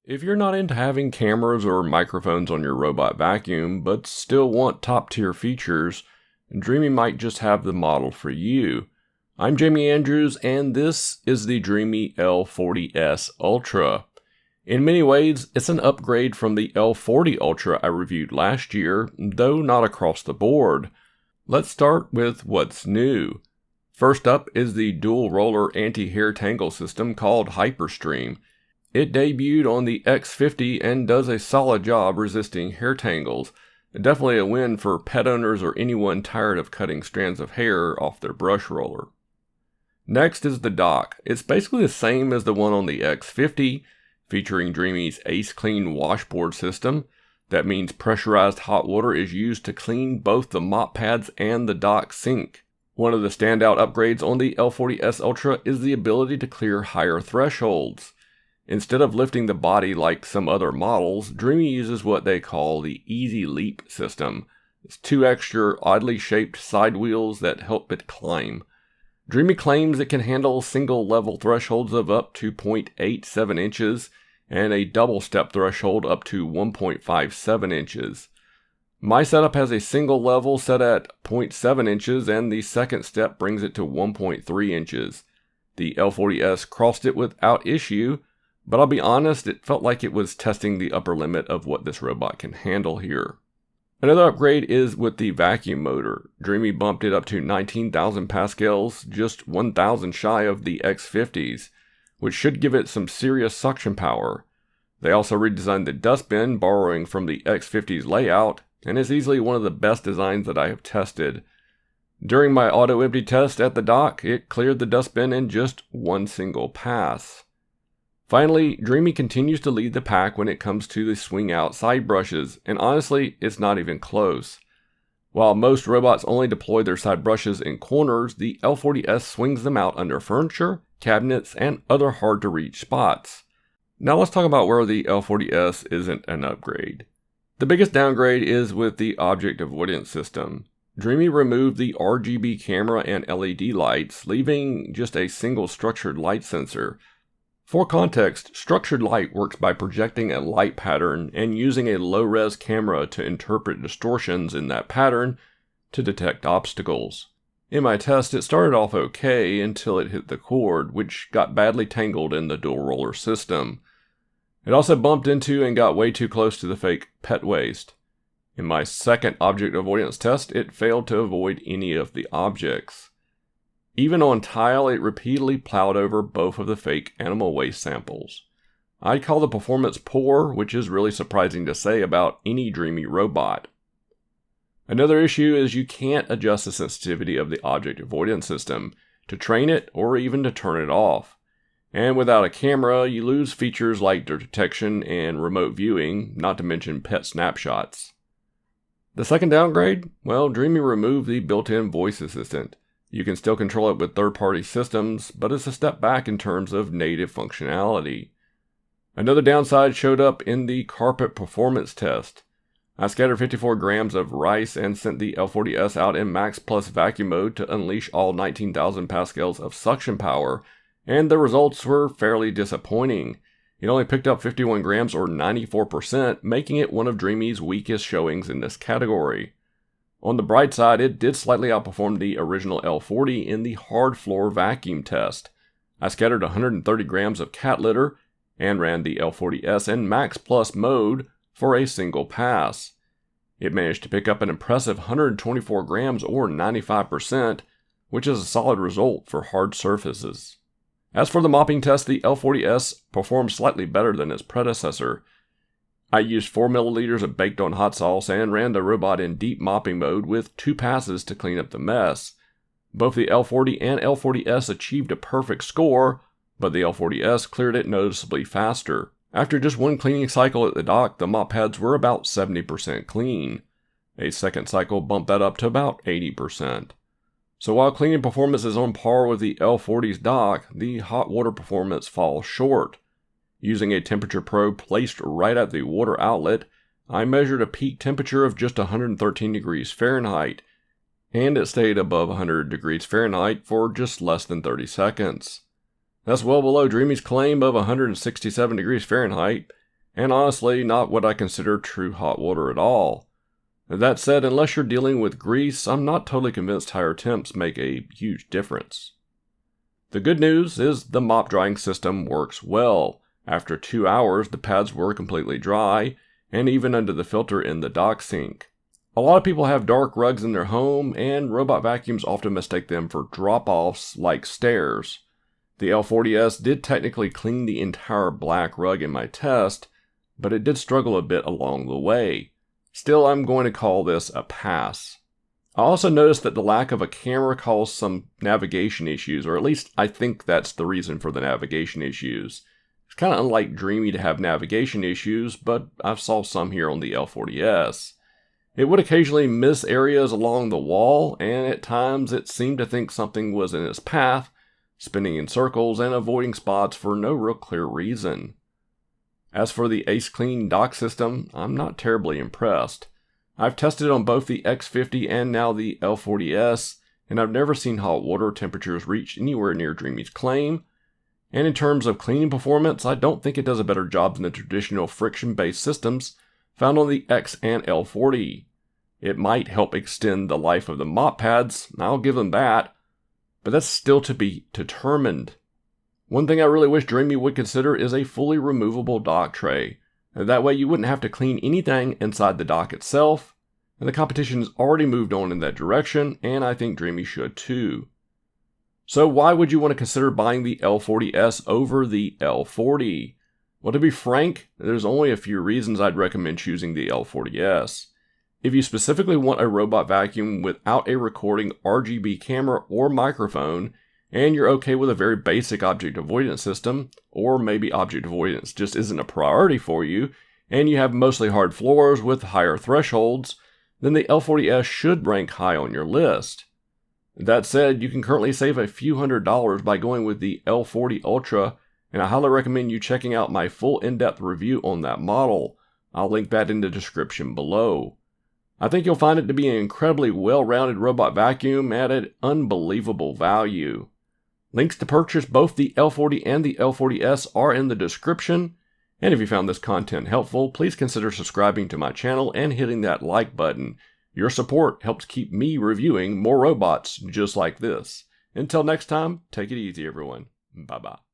If you're not into having cameras or microphones on your robot vacuum, but still want top-tier features, Dreame might just have the model for you. I'm Jamie Andrews, and this is the Dreame L40s Ultra. In many ways, it's an upgrade from the L40 Ultra I reviewed last year, though not across the board. Let's start with what's new. First up is the dual-roller anti-hair tangle system called HyperStream. It debuted on the X50 and does a solid job resisting hair tangles. Definitely a win for pet owners or anyone tired of cutting strands of hair off their brush roller. Next is the dock. It's basically the same as the one on the X50, featuring Dreame's AceClean washboard system. That means pressurized hot water is used to clean both the mop pads and the dock sink. One of the standout upgrades on the L40s Ultra is the ability to clear higher thresholds. Instead of lifting the body like some other models, Dreame uses what they call the Easy Leap system. It's two extra oddly shaped side wheels that help it climb. Dreame claims it can handle single level thresholds of up to 0.87 inches and a double step threshold up to 1.57 inches. My setup has a single level set at 0.7 inches and the second step brings it to 1.3 inches. The L40s crossed it without issue, but I'll be honest, it felt like it was testing the upper limit of what this robot can handle here. Another upgrade is with the vacuum motor. Dreame bumped it up to 19,000 pascals, just 1,000 shy of the X50s, which should give it some serious suction power. They also redesigned the dustbin, borrowing from the X50's layout, and is easily one of the best designs that I have tested. During my auto empty test at the dock, it cleared the dustbin in just one single pass. Finally, Dreame continues to lead the pack when it comes to the swing out side brushes, and honestly, it's not even close. While most robots only deploy their side brushes in corners, the L40s swings them out under furniture, cabinets, and other hard to reach spots. Now let's talk about where the L40s isn't an upgrade. The biggest downgrade is with the object avoidance system. Dreame removed the RGB camera and LED lights, leaving just a single structured light sensor. For context, structured light works by projecting a light pattern and using a low-res camera to interpret distortions in that pattern to detect obstacles. In my test, it started off okay until it hit the cord, which got badly tangled in the dual-roller system. It also bumped into and got way too close to the fake pet waste. In my second object avoidance test, it failed to avoid any of the objects. Even on tile, it repeatedly plowed over both of the fake animal waste samples. I'd call the performance poor, which is really surprising to say about any Dreame robot. Another issue is you can't adjust the sensitivity of the object avoidance system to train it or even to turn it off. And without a camera, you lose features like dirt detection and remote viewing, not to mention pet snapshots. The second downgrade? Well, Dreame removed the built-in voice assistant. You can still control it with third-party systems, but it's a step back in terms of native functionality. Another downside showed up in the carpet performance test. I scattered 54 grams of rice and sent the L40s out in Max Plus vacuum mode to unleash all 19,000 pascals of suction power, and the results were fairly disappointing. It only picked up 51 grams or 94%, making it one of Dreame's weakest showings in this category. On the bright side, it did slightly outperform the original L40 in the hard floor vacuum test. I scattered 130 grams of cat litter and ran the L40s in Max Plus mode for a single pass. It managed to pick up an impressive 124 grams or 95%, which is a solid result for hard surfaces. As for the mopping test, the L40s performed slightly better than its predecessor. I used 4 milliliters of baked on hot sauce and ran the robot in deep mopping mode with 2 passes to clean up the mess. Both the L40 and L40s achieved a perfect score, but the L40s cleared it noticeably faster. After just one cleaning cycle at the dock, the mop pads were about 70% clean. A second cycle bumped that up to about 80%. So while cleaning performance is on par with the L40's dock, the hot water performance falls short. Using a temperature probe placed right at the water outlet, I measured a peak temperature of just 113 degrees Fahrenheit, and it stayed above 100 degrees Fahrenheit for just less than 30 seconds. That's well below Dreame's claim of 167 degrees Fahrenheit, and honestly not what I consider true hot water at all. That said, unless you're dealing with grease, I'm not totally convinced higher temps make a huge difference. The good news is the mop drying system works well. After 2 hours, the pads were completely dry, and even under the filter in the dock sink. A lot of people have dark rugs in their home, and robot vacuums often mistake them for drop-offs like stairs. The L40s did technically clean the entire black rug in my test, but it did struggle a bit along the way. Still, I'm going to call this a pass. I also noticed that the lack of a camera caused some navigation issues, or at least I think that's the reason for the navigation issues. It's kind of unlike Dreame to have navigation issues, but I've saw some here on the L40s. It would occasionally miss areas along the wall, and at times it seemed to think something was in its path, spinning in circles and avoiding spots for no real clear reason. As for the AceClean dock system, I'm not terribly impressed. I've tested on both the X50 and now the L40s, and I've never seen hot water temperatures reach anywhere near Dreame's claim. And in terms of cleaning performance, I don't think it does a better job than the traditional friction-based systems found on the X and L40. It might help extend the life of the mop pads, I'll give them that, but that's still to be determined. One thing I really wish Dreame would consider is a fully removable dock tray. That way you wouldn't have to clean anything inside the dock itself, and the competition has already moved on in that direction, and I think Dreame should too. So why would you want to consider buying the L40s over the L40? Well, to be frank, there's only a few reasons I'd recommend choosing the L40s. If you specifically want a robot vacuum without a recording RGB camera or microphone, and you're okay with a very basic object avoidance system, or maybe object avoidance just isn't a priority for you, and you have mostly hard floors with higher thresholds, then the L40s should rank high on your list. That said, you can currently save a few $100s by going with the L40 Ultra, and I highly recommend you checking out my full in-depth review on that model. I'll link that in the description below. I think you'll find it to be an incredibly well-rounded robot vacuum at an unbelievable value. Links to purchase both the L40 and the L40s are in the description, and if you found this content helpful, please consider subscribing to my channel and hitting that like button. Your support helps keep me reviewing more robots just like this. Until next time, take it easy everyone. Bye-bye.